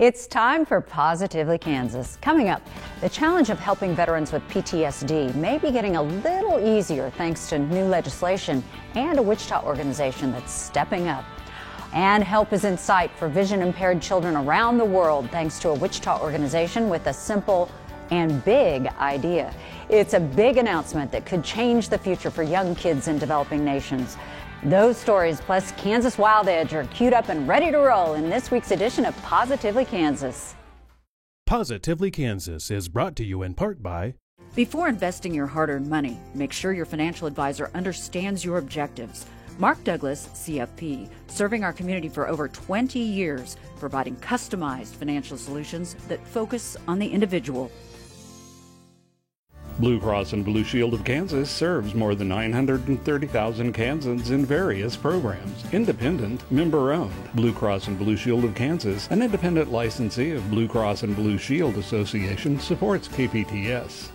It's time for Positively Kansas. Coming up, the challenge of helping veterans with PTSD may be getting a little easier thanks to new legislation and a Wichita organization that's stepping up. And help is in sight for vision-impaired children around the world thanks to a Wichita organization with a simple and big idea. It's a big announcement that could change the future for young kids in developing nations. Those stories plus Kansas Wild Edge are queued up and ready to roll in this week's edition of Positively Kansas. Positively Kansas is brought to you in part by... Before investing your hard-earned money, make sure your financial advisor understands your objectives. Mark Douglas, CFP, serving our community for over 20 years, providing customized financial solutions that focus on the individual. Blue Cross and Blue Shield of Kansas serves more than 930,000 Kansans in various programs. Independent, member-owned. Blue Cross and Blue Shield of Kansas, an independent licensee of Blue Cross and Blue Shield Association, supports KPTS.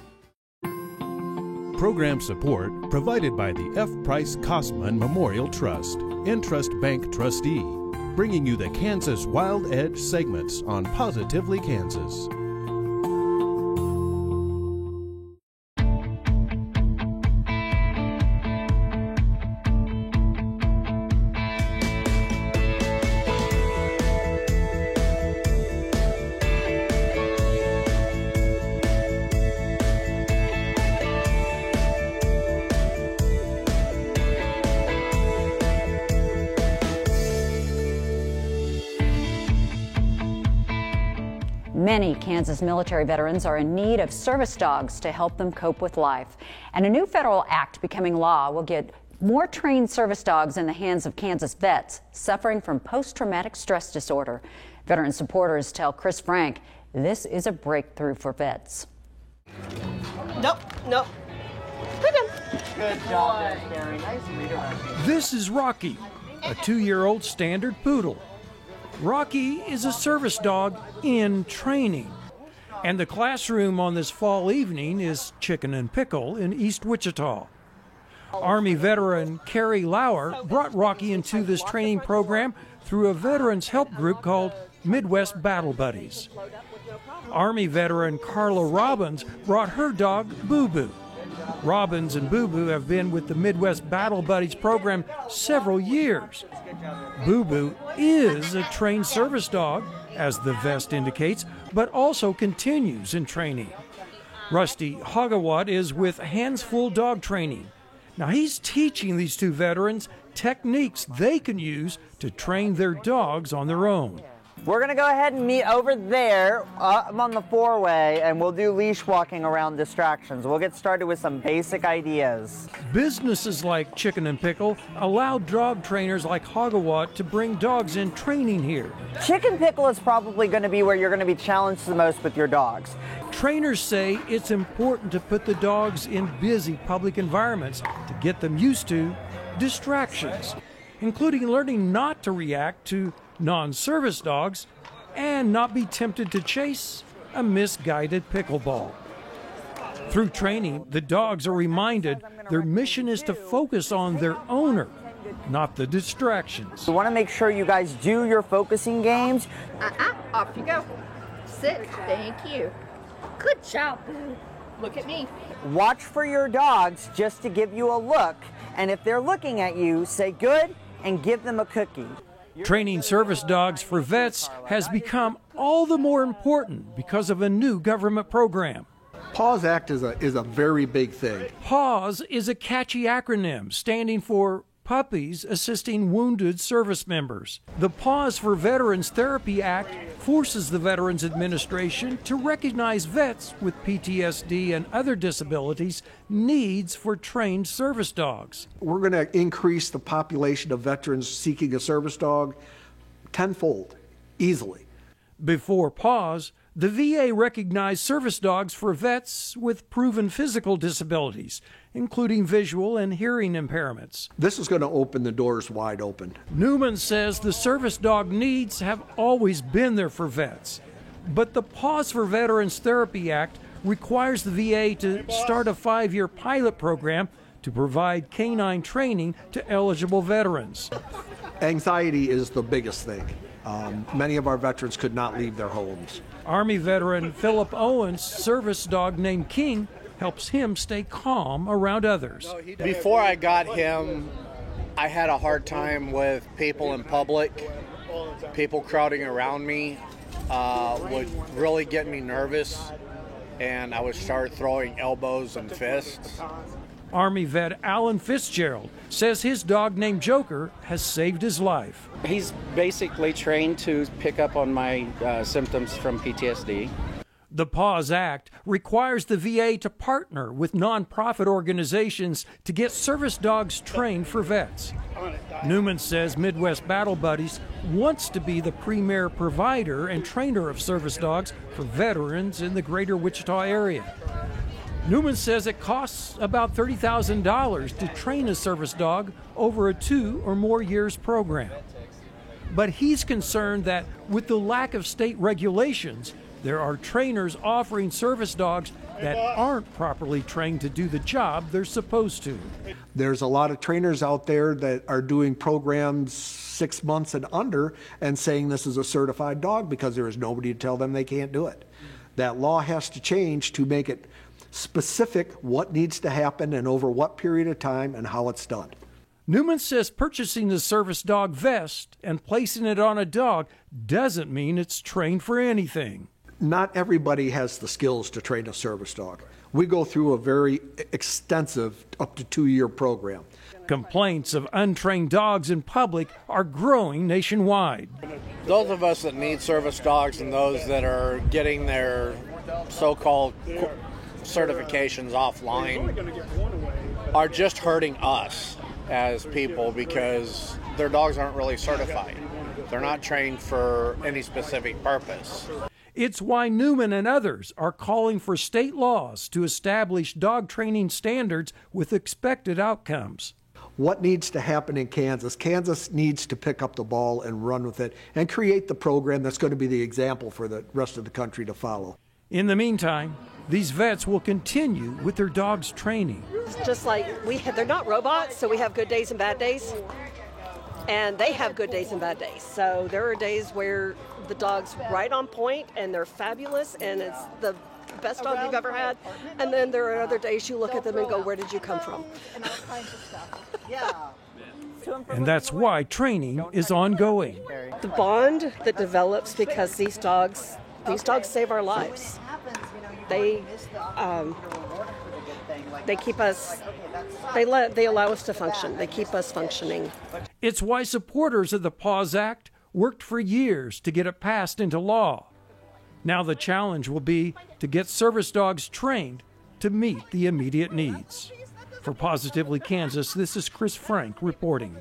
Program support provided by the F. Price Kosman Memorial Trust, Entrust Bank trustee, bringing you the Kansas Wild Edge segments on Positively Kansas. Many Kansas military veterans are in need of service dogs to help them cope with life. And a new federal act becoming law will get more trained service dogs in the hands of Kansas vets suffering from post-traumatic stress disorder. Veteran supporters tell Chris Frank this is a breakthrough for vets. Nope. Put him. Good job, Barry. Nice redirection. This is Rocky, a 2-year-old standard poodle. Rocky is a service dog in training, and the classroom on this fall evening is Chicken and Pickle in East Wichita. Army veteran Carrie Lauer brought Rocky into this training program through a veterans help group called Midwest Battle Buddies. Army veteran Carla Robbins brought her dog Boo Boo. Robbins and Boo Boo have been with the Midwest Battle Buddies program several years. Boo Boo is a trained service dog, as the vest indicates, but also continues in training. Rusty Hogawat is with Hands Full Dog Training. Now he's teaching these two veterans techniques they can use to train their dogs on their own. We're going to go ahead and meet over there. I'm on the 4-way, and we'll do leash walking around distractions. We'll get started with some basic ideas. Businesses like Chicken and Pickle allow dog trainers like Hogawat to bring dogs in training here. Chicken Pickle is probably going to be where you're going to be challenged the most with your dogs. Trainers say it's important to put the dogs in busy public environments to get them used to distractions, including learning not to react to non-service dogs and not be tempted to chase a misguided pickleball. Through training, the dogs are reminded their mission is to focus on their owner, not the distractions. We want to make sure you guys do your focusing games. Off you go. Sit. Thank you. Good job, Boo. Look at me. Watch for your dogs just to give you a look, and if they're looking at you, say good and give them a cookie. Training service dogs for vets has become all the more important because of a new government program. PAWS Act is a very big thing. PAWS is a catchy acronym standing for Puppies Assisting Wounded Service Members. The PAWS for Veterans Therapy Act forces the Veterans Administration to recognize vets with PTSD and other disabilities' needs for trained service dogs. We're going to increase the population of veterans seeking a service dog tenfold, easily. Before PAWS, the VA recognized service dogs for vets with proven physical disabilities, including visual and hearing impairments. This is going to open the doors wide open. Newman says the service dog needs have always been there for vets, but the PAWS for Veterans Therapy Act requires the VA to start a 5-year pilot program to provide canine training to eligible veterans. Anxiety is the biggest thing. Many of our veterans could not leave their homes. Army veteran Philip Owens' service dog named King helps him stay calm around others. Before I got him, I had a hard time with people in public. People crowding around me would really get me nervous, and I would start throwing elbows and fists. Army vet Alan Fitzgerald says his dog named Joker has saved his life. He's basically trained to pick up on my symptoms from PTSD. The PAWS Act requires the VA to partner with nonprofit organizations to get service dogs trained for vets. Newman says Midwest Battle Buddies wants to be the premier provider and trainer of service dogs for veterans in the greater Wichita area. Newman says it costs about $30,000 to train a service dog over a 2 or more years program. But he's concerned that with the lack of state regulations, there are trainers offering service dogs that aren't properly trained to do the job they're supposed to. There's a lot of trainers out there that are doing programs 6 months and under and saying this is a certified dog because there is nobody to tell them they can't do it. That law has to change to make it specific what needs to happen and over what period of time and how it's done. Newman says purchasing the service dog vest and placing it on a dog doesn't mean it's trained for anything. Not everybody has the skills to train a service dog. We go through a very extensive, up to 2-year program. Complaints of untrained dogs in public are growing nationwide. Those of us that need service dogs and those that are getting their so-called certifications offline are just hurting us as people because their dogs aren't really certified. They're not trained for any specific purpose. It's why Newman and others are calling for state laws to establish dog training standards with expected outcomes. What needs to happen in Kansas? Kansas needs to pick up the ball and run with it and create the program that's going to be the example for the rest of the country to follow. In the meantime, these vets will continue with their dogs' training. It's just like they're not robots, so we have good days and bad days. And they have good days and bad days. So there are days where the dog's right on point and they're fabulous and it's the best dog you've ever had. And then there are other days you look at them and go, where did you come from? And that's why training is ongoing. The bond that develops because these dogs save our lives. They keep us, they allow us to function. They keep us functioning. It's why supporters of the PAWS Act worked for years to get it passed into law. Now the challenge will be to get service dogs trained to meet the immediate needs. For Positively Kansas, this is Chris Frank reporting.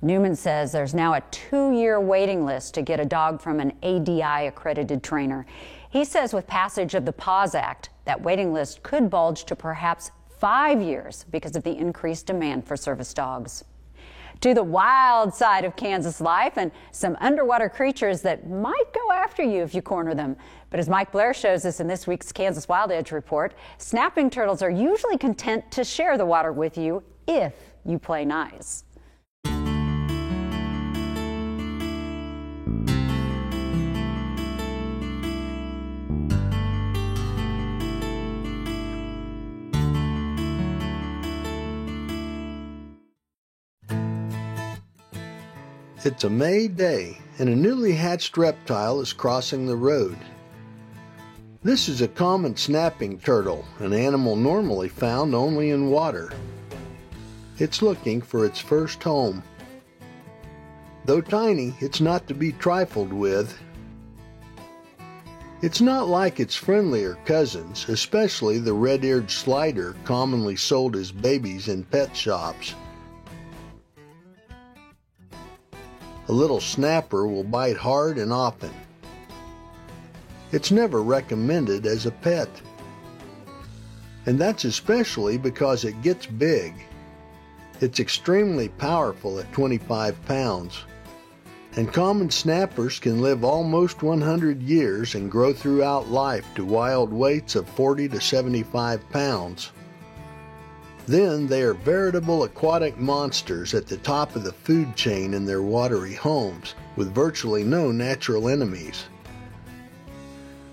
Newman says there's now a 2-year waiting list to get a dog from an ADI-accredited trainer. He says with passage of the PAWS Act, that waiting list could bulge to perhaps 5 years because of the increased demand for service dogs. To the wild side of Kansas life and some underwater creatures that might go after you if you corner them. But as Mike Blair shows us in this week's Kansas Wild Edge report, snapping turtles are usually content to share the water with you if you play nice. It's a May day, and a newly hatched reptile is crossing the road. This is a common snapping turtle, an animal normally found only in water. It's looking for its first home. Though tiny, it's not to be trifled with. It's not like its friendlier cousins, especially the red-eared slider commonly sold as babies in pet shops. A little snapper will bite hard and often. It's never recommended as a pet. And that's especially because it gets big. It's extremely powerful at 25 pounds. And common snappers can live almost 100 years and grow throughout life to wild weights of 40 to 75 pounds. Then they are veritable aquatic monsters at the top of the food chain in their watery homes, with virtually no natural enemies.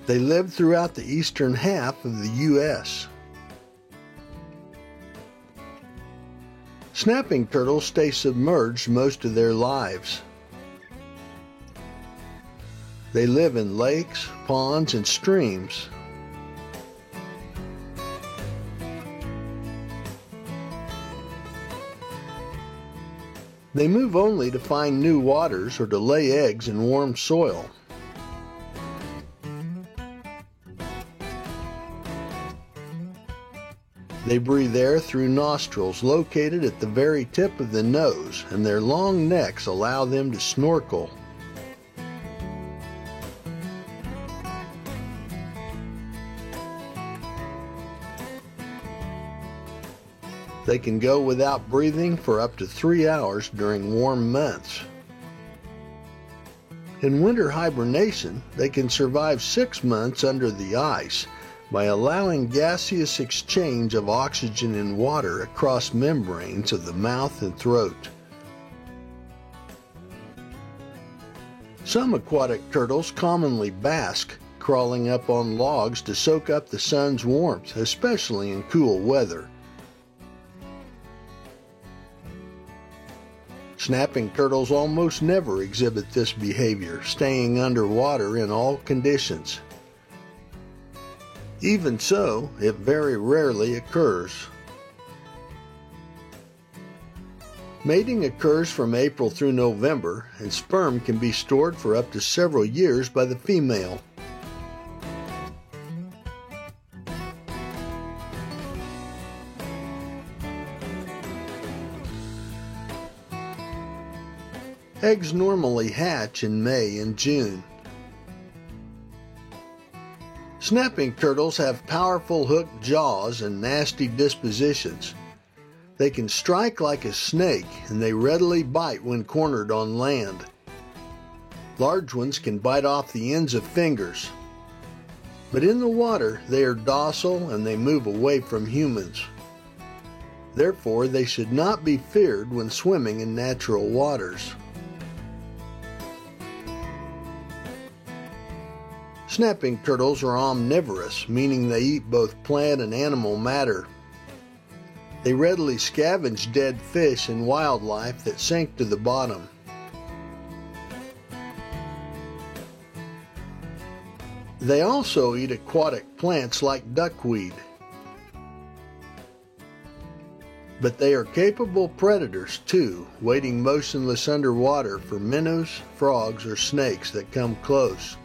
They live throughout the eastern half of the U.S. Snapping turtles stay submerged most of their lives. They live in lakes, ponds, and streams. They move only to find new waters or to lay eggs in warm soil. They breathe air through nostrils located at the very tip of the nose, and their long necks allow them to snorkel. They can go without breathing for up to 3 hours during warm months. In winter hibernation, they can survive 6 months under the ice by allowing gaseous exchange of oxygen and water across membranes of the mouth and throat. Some aquatic turtles commonly bask, crawling up on logs to soak up the sun's warmth, especially in cool weather. Snapping turtles almost never exhibit this behavior, staying underwater in all conditions. Even so, it very rarely occurs. Mating occurs from April through November, and sperm can be stored for up to several years by the female. Eggs normally hatch in May and June. Snapping turtles have powerful hooked jaws and nasty dispositions. They can strike like a snake, and they readily bite when cornered on land. Large ones can bite off the ends of fingers. But in the water, they are docile and they move away from humans. Therefore, they should not be feared when swimming in natural waters. Snapping turtles are omnivorous, meaning they eat both plant and animal matter. They readily scavenge dead fish and wildlife that sink to the bottom. They also eat aquatic plants like duckweed. But they are capable predators too, waiting motionless underwater for minnows, frogs, or snakes that come close.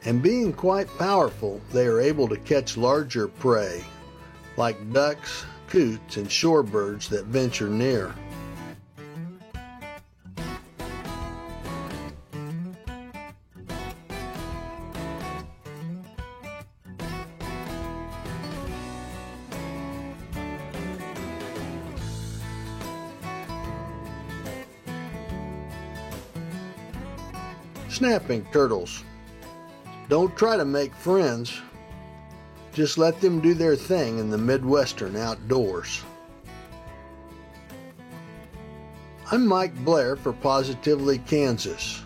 And being quite powerful, they are able to catch larger prey, like ducks, coots, and shorebirds that venture near. Snapping turtles. Don't try to make friends. Just let them do their thing in the Midwestern outdoors. I'm Mike Blair for Positively Kansas.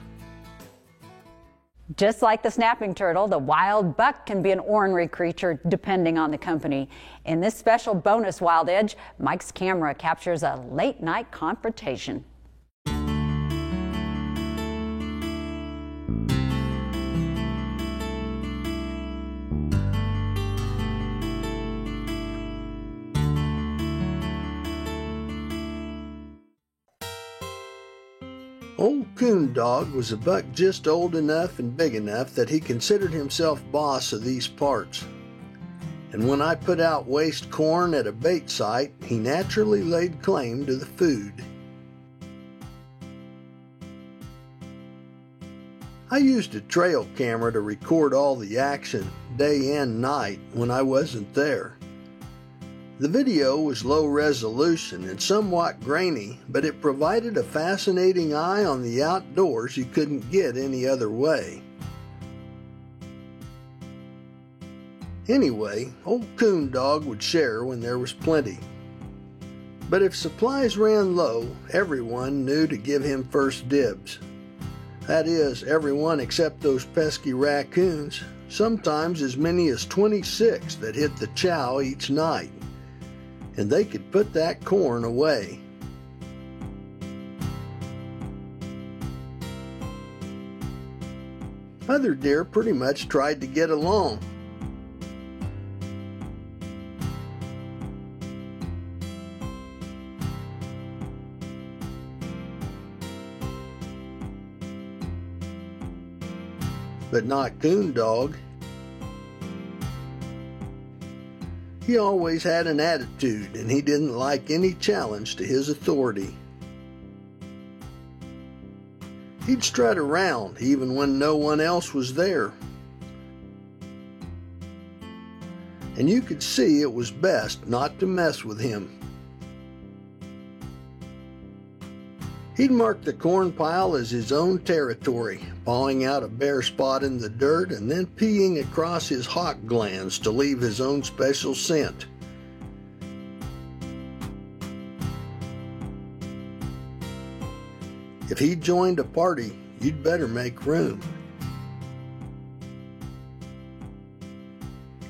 Just like the snapping turtle, the wild buck can be an ornery creature depending on the company. In this special bonus Wild Edge, Mike's camera captures a late-night confrontation. Old Coon Dog was a buck just old enough and big enough that he considered himself boss of these parts. And when I put out waste corn at a bait site, he naturally laid claim to the food. I used a trail camera to record all the action, day and night, when I wasn't there. The video was low resolution and somewhat grainy, but it provided a fascinating eye on the outdoors you couldn't get any other way. Anyway, old Coon Dog would share when there was plenty. But if supplies ran low, everyone knew to give him first dibs. That is, everyone except those pesky raccoons, sometimes as many as 26 that hit the chow each night. And they could put that corn away. Other deer pretty much tried to get along. But not Coon Dog. He always had an attitude, and he didn't like any challenge to his authority. He'd strut around even when no one else was there. And you could see it was best not to mess with him. He'd mark the corn pile as his own territory, pawing out a bare spot in the dirt and then peeing across his hawk glands to leave his own special scent. If he joined a party, you'd better make room.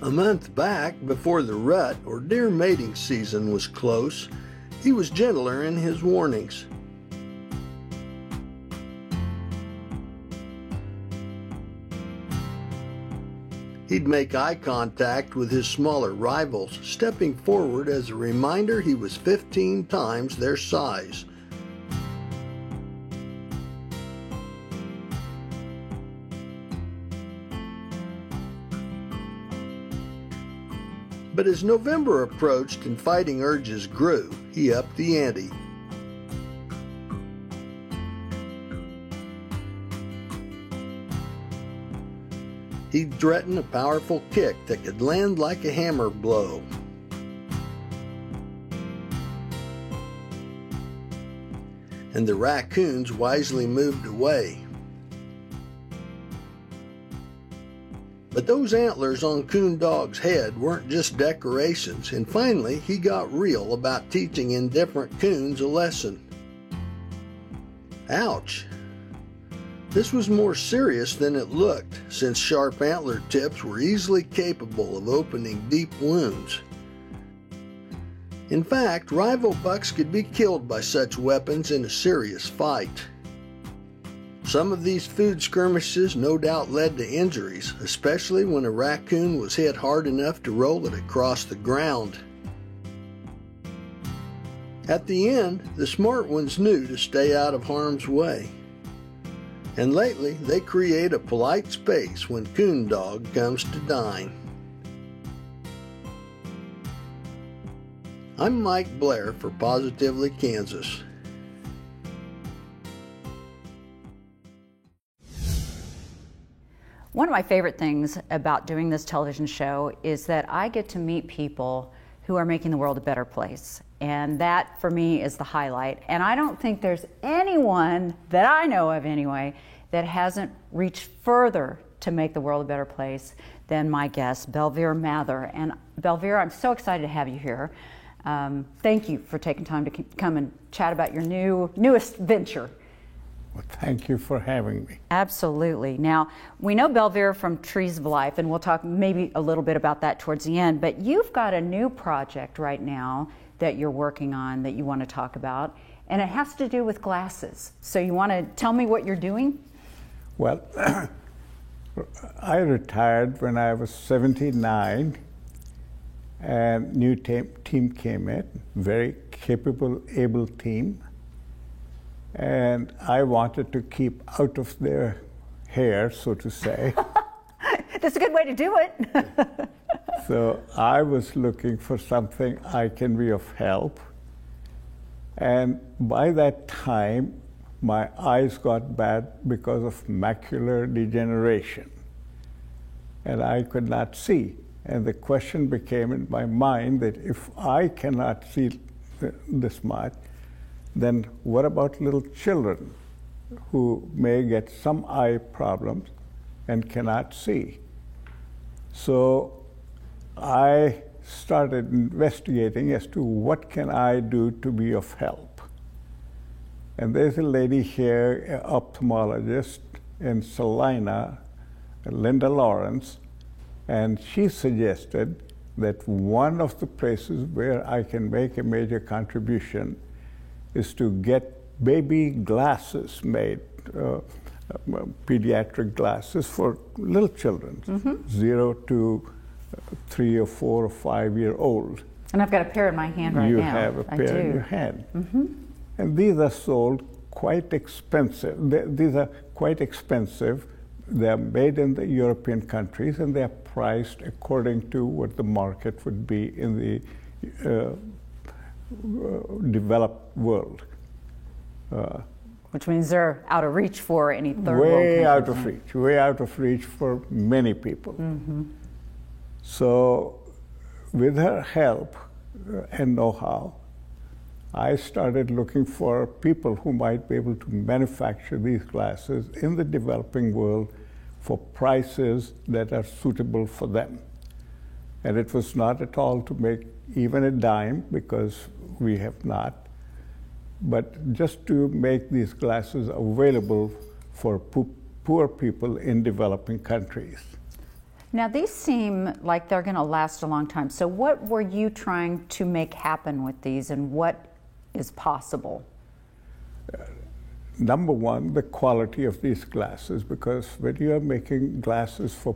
A month back, before the rut or deer mating season was close, he was gentler in his warnings. He'd make eye contact with his smaller rivals, stepping forward as a reminder he was 15 times their size. But as November approached and fighting urges grew, he upped the ante. He'd threaten a powerful kick that could land like a hammer blow. And the raccoons wisely moved away. But those antlers on Coon Dog's head weren't just decorations, and finally he got real about teaching indifferent coons a lesson. Ouch! This was more serious than it looked, since sharp antler tips were easily capable of opening deep wounds. In fact, rival bucks could be killed by such weapons in a serious fight. Some of these food skirmishes no doubt led to injuries, especially when a raccoon was hit hard enough to roll it across the ground. At the end, the smart ones knew to stay out of harm's way. And lately, they create a polite space when Coon Dog comes to dine. I'm Mike Blair for Positively Kansas. One of my favorite things about doing this television show is that I get to meet people who are making the world a better place. And that, for me, is the highlight. And I don't think there's anyone that I know of anyway that hasn't reached further to make the world a better place than my guest, Belvere Mather. And Belvere, I'm so excited to have you here. Thank you for taking time to come and chat about your newest venture. Well, thank you for having me. Absolutely. Now, we know Belvere from Trees of Life, and we'll talk maybe a little bit about that towards the end, but you've got a new project right now that you're working on that you want to talk about, and it has to do with glasses. So you want to tell me what you're doing? Well, I retired when I was 79, and new team came in, very capable, able team. And I wanted to keep out of their hair, so to say. That's a good way to do it. So I was looking for something I can be of help. And by that time, my eyes got bad because of macular degeneration. And I could not see. And the question became in my mind that if I cannot see this much, then what about little children who may get some eye problems and cannot see? So I started investigating as to what can I do to be of help. And there's a lady here, an ophthalmologist in Salina, Linda Lawrence, and she suggested that one of the places where I can make a major contribution is to get baby glasses made, pediatric glasses for little children, 0 to 3 or 4 or 5 year old. And I've got a pair in my hand right now. You have a pair in your hand. And these are sold quite expensive. These are quite expensive. They're made in the European countries, and they're priced according to what the market would be in the developed world. Which means they're out of reach for any third world Way countries. out of reach, way out of reach for many people. So with her help and know-how, I started looking for people who might be able to manufacture these glasses in the developing world for prices that are suitable for them. And it was not at all to make even a dime, because we have not, but just to make these glasses available for poor people in developing countries. Now, these seem like they're going to last a long time. So what were you trying to make happen with these, and what is possible? Number one, the quality of these glasses, because when you are making glasses for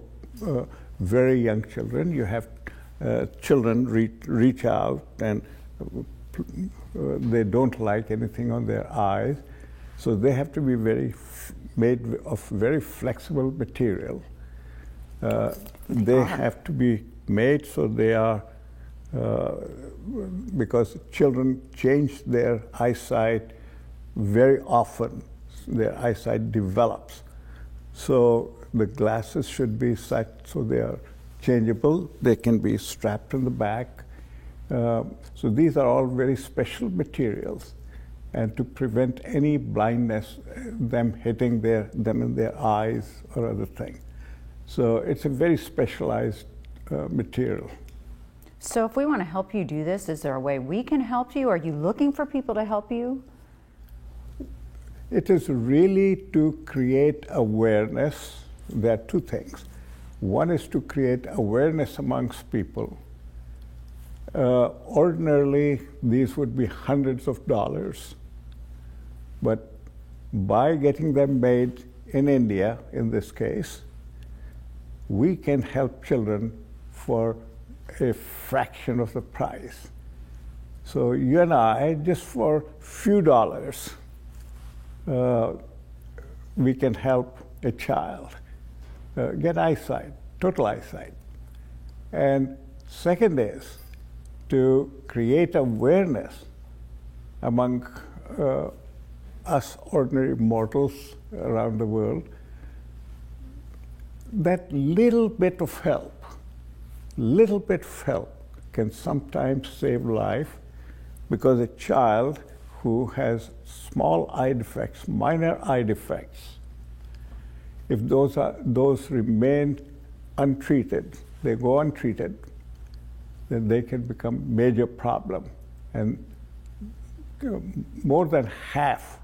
very young children, you have children reach out and they don't like anything on their eyes, so they have to be made of very flexible material. They have to be made so they are, because children change their eyesight very often, their eyesight develops. So the glasses should be such so they are changeable, they can be strapped in the back. So these are all very special materials, and to prevent any blindness, them hitting them in their eyes or other thing. So it's a very specialized material. So if we want to help you do this, is there a way we can help you? Are you looking for people to help you? It is really to create awareness. There are two things. One is to create awareness amongst people. Ordinarily, these would be hundreds of dollars, but by getting them made in India, in this case, we can help children for a fraction of the price. So you and I, just for a few dollars, we can help a child get eyesight, total eyesight. And second is to create awareness among us ordinary mortals around the world that little bit of help can sometimes save life, because a child who has small eye defects, minor eye defects, if those remain untreated, they go untreated, then they can become major problem. And more than half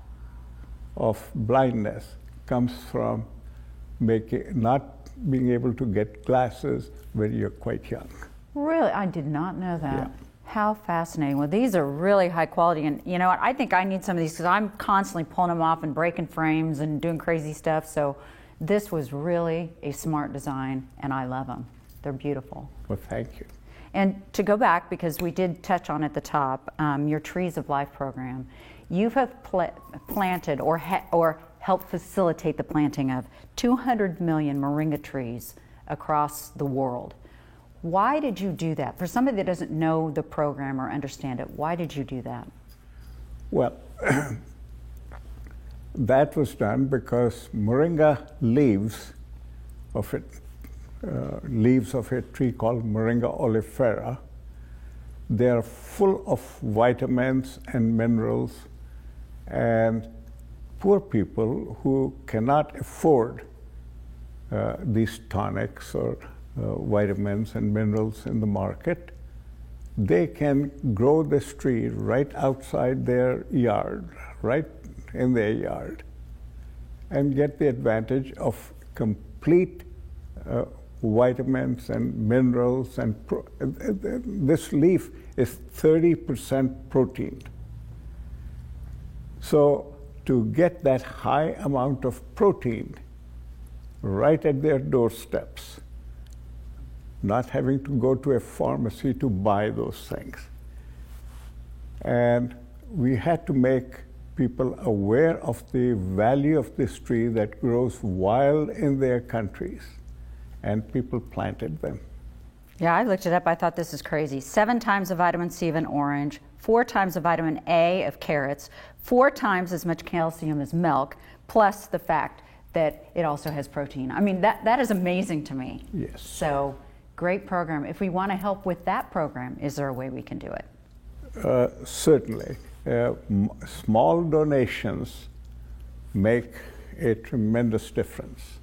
of blindness comes from not being able to get glasses when you're quite young. Really? I did not know that. Yeah. How fascinating. Well, these are really high quality, and you know what? I think I need some of these because I'm constantly pulling them off and breaking frames and doing crazy stuff. So this was really a smart design, and I love them. They're beautiful. Well, thank you. And to go back, because we did touch on at the top, your Trees of Life program, you have planted or helped facilitate the planting of 200 million moringa trees across the world. Why did you do that? For somebody that doesn't know the program or understand it, why did you do that? Well, that was done because moringa leaves of a tree called Moringa oleifera, they are full of vitamins and minerals, and poor people who cannot afford these tonics or vitamins and minerals in the market, they can grow this tree right outside their yard, right in their yard, and get the advantage of complete vitamins and minerals. And this leaf is 30% protein. So to get that high amount of protein right at their doorsteps, not having to go to a pharmacy to buy those things. And we had to make people aware of the value of this tree that grows wild in their countries, and people planted them. Yeah, I looked it up. I thought this is crazy. 7 times the vitamin C of an orange, 4 times the vitamin A of carrots, 4 times as much calcium as milk, plus the fact that it also has protein. I mean, that is amazing to me. Yes. So, great program. If we want to help with that program, is there a way we can do it? Certainly. Small donations make a tremendous difference.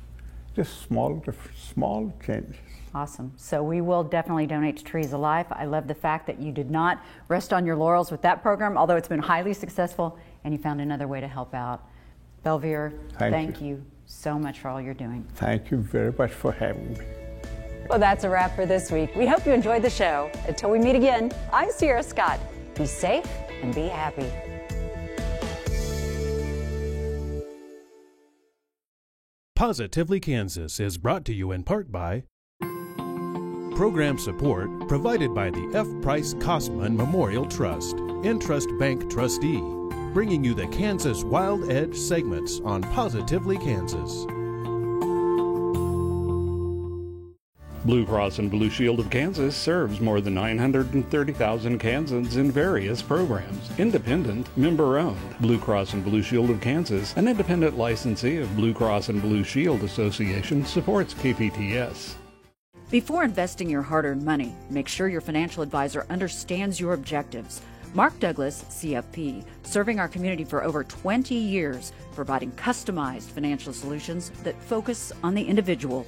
Just small changes. Awesome. So we will definitely donate to Trees Alive. I love the fact that you did not rest on your laurels with that program, although it's been highly successful, and you found another way to help out. Belvir, thank you so much for all you're doing. Thank you very much for having me. Well, that's a wrap for this week. We hope you enjoyed the show. Until we meet again, I'm Sierra Scott. Be safe and be happy. Positively Kansas is brought to you in part by program support provided by the F. Price Kosman Memorial Trust, Entrust Bank trustee, bringing you the Kansas Wild Edge segments on Positively Kansas. Blue Cross and Blue Shield of Kansas serves more than 930,000 Kansans in various programs. Independent, member-owned. Blue Cross and Blue Shield of Kansas, an independent licensee of Blue Cross and Blue Shield Association, supports KPTS. Before investing your hard-earned money, make sure your financial advisor understands your objectives. Mark Douglas, CFP, serving our community for over 20 years, providing customized financial solutions that focus on the individual.